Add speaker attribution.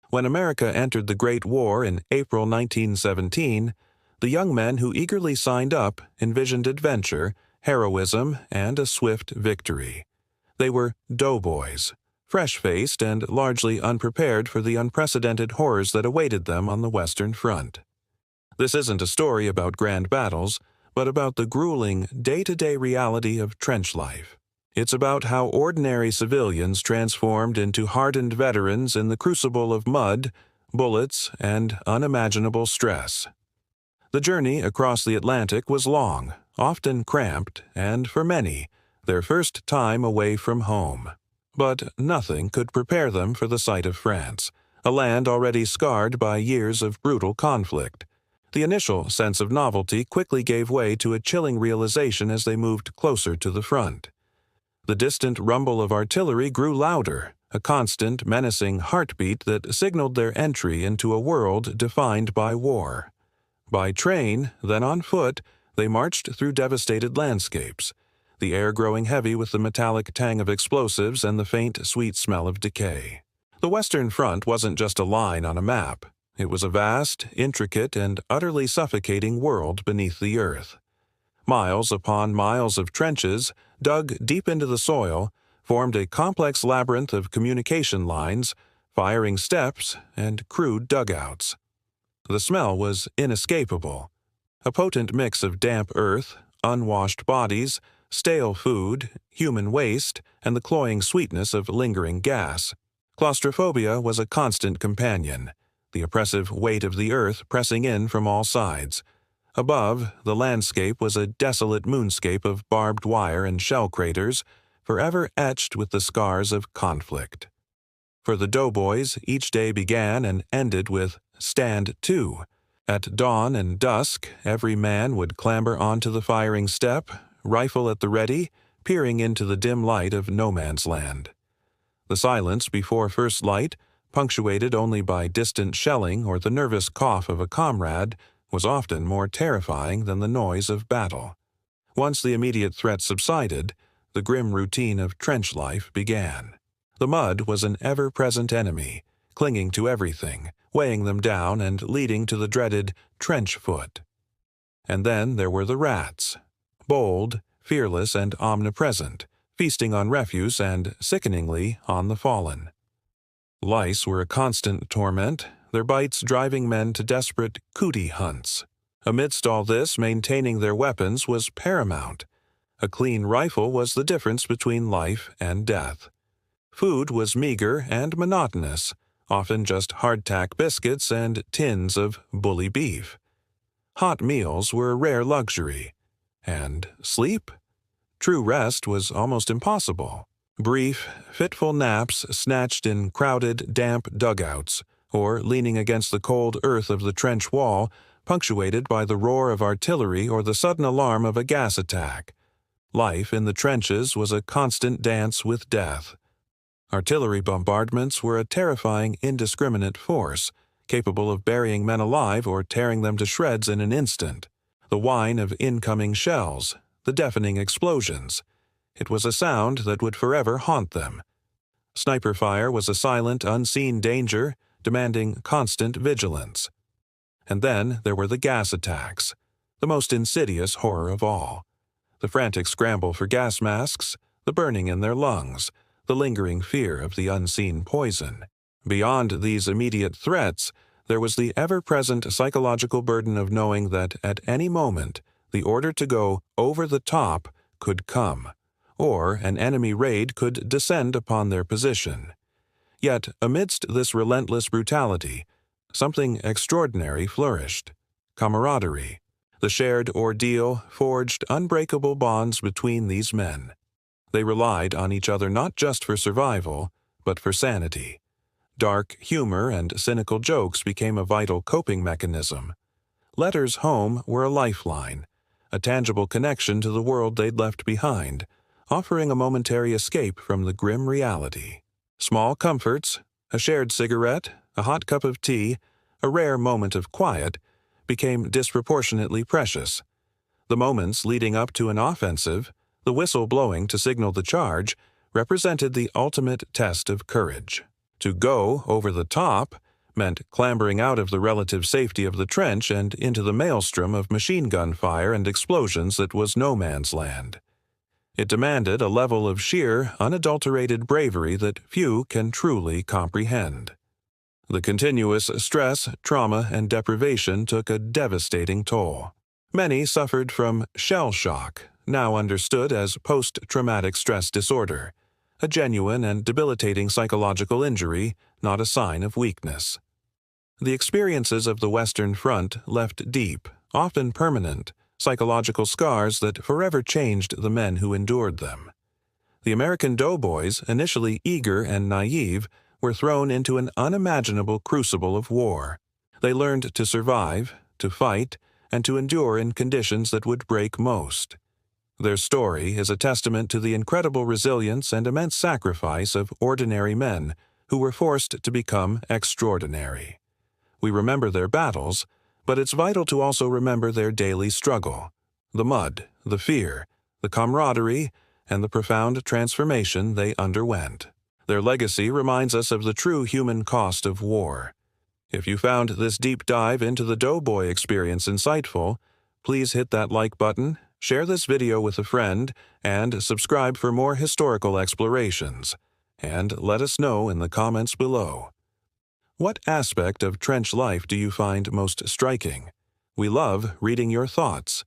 Speaker 1: When America entered the Great War in April 1917, the young men who eagerly signed up envisioned adventure, heroism, and a swift victory. They were doughboys, fresh-faced and largely unprepared for the unprecedented horrors that awaited them on the Western Front. This isn't a story about grand battles, but about the grueling, day-to-day reality of trench life. It's about how ordinary civilians transformed into hardened veterans in the crucible of mud, bullets, and unimaginable stress. The journey across the Atlantic was long, often cramped, and for many, their first time away from home. But nothing could prepare them for the sight of France, a land already scarred by years of brutal conflict. The initial sense of novelty quickly gave way to a chilling realization as they moved closer to the front. The distant rumble of artillery grew louder, a constant, menacing heartbeat that signaled their entry into a world defined by war. By train, then on foot, they marched through devastated landscapes, the air growing heavy with the metallic tang of explosives and the faint, sweet smell of decay. The Western Front wasn't just a line on a map. It was a vast, intricate, and utterly suffocating world beneath the earth. Miles upon miles of trenches, dug deep into the soil, formed a complex labyrinth of communication lines, firing steps, and crude dugouts. The smell was inescapable, a potent mix of damp earth, unwashed bodies, stale food, human waste, and the cloying sweetness of lingering gas. Claustrophobia was a constant companion, the oppressive weight of the earth pressing in from all sides. Above, the landscape was a desolate moonscape of barbed wire and shell craters, forever etched with the scars of conflict. For the doughboys, each day began and ended with "Stand to." At dawn and dusk, every man would clamber onto the firing step, rifle at the ready, peering into the dim light of no man's land. The silence before first light, punctuated only by distant shelling or the nervous cough of a comrade, was often more terrifying than the noise of battle. Once the immediate threat subsided, the grim routine of trench life began. The mud was an ever-present enemy, clinging to everything, weighing them down and leading to the dreaded trench foot. And then there were the rats, bold, fearless, and omnipresent, feasting on refuse and, sickeningly, on the fallen. Lice were a constant torment, their bites driving men to desperate cootie hunts. Amidst all this, maintaining their weapons was paramount. A clean rifle was the difference between life and death. Food was meager and monotonous, often just hardtack biscuits and tins of bully beef. Hot meals were a rare luxury. And sleep? True rest was almost impossible. Brief, fitful naps snatched in crowded, damp dugouts, or leaning against the cold earth of the trench wall, punctuated by the roar of artillery or the sudden alarm of a gas attack. Life in the trenches was a constant dance with death. Artillery bombardments were a terrifying, indiscriminate force, capable of burying men alive or tearing them to shreds in an instant. The whine of incoming shells, the deafening explosions. It was a sound that would forever haunt them. Sniper fire was a silent, unseen danger, demanding constant vigilance. And then there were the gas attacks, the most insidious horror of all. The frantic scramble for gas masks, the burning in their lungs, the lingering fear of the unseen poison. Beyond these immediate threats, there was the ever-present psychological burden of knowing that at any moment the order to go over the top could come, or an enemy raid could descend upon their position. Yet, amidst this relentless brutality, something extraordinary flourished: camaraderie. The shared ordeal forged unbreakable bonds between these men. They relied on each other not just for survival, but for sanity. Dark humor and cynical jokes became a vital coping mechanism. Letters home were a lifeline, a tangible connection to the world they'd left behind, offering a momentary escape from the grim reality. Small comforts, a shared cigarette, a hot cup of tea, a rare moment of quiet, became disproportionately precious. The moments leading up to an offensive, the whistle blowing to signal the charge, represented the ultimate test of courage. To go over the top meant clambering out of the relative safety of the trench and into the maelstrom of machine gun fire and explosions that was no man's land. It demanded a level of sheer, unadulterated bravery that few can truly comprehend. The continuous stress, trauma, and deprivation took a devastating toll. Many suffered from shell shock, now understood as post-traumatic stress disorder, a genuine and debilitating psychological injury, not a sign of weakness. The experiences of the Western Front left deep, often permanent, psychological scars that forever changed the men who endured them. The American doughboys, initially eager and naive, were thrown into an unimaginable crucible of war. They learned to survive, to fight, and to endure in conditions that would break most. Their story is a testament to the incredible resilience and immense sacrifice of ordinary men who were forced to become extraordinary. We remember their battles, but it's vital to also remember their daily struggle, the mud, the fear, the camaraderie, and the profound transformation they underwent. Their legacy reminds us of the true human cost of war. If you found this deep dive into the Doughboy experience insightful, please hit that like button, share this video with a friend, and subscribe for more historical explorations. And let us know in the comments below. What aspect of trench life do you find most striking? We love reading your thoughts.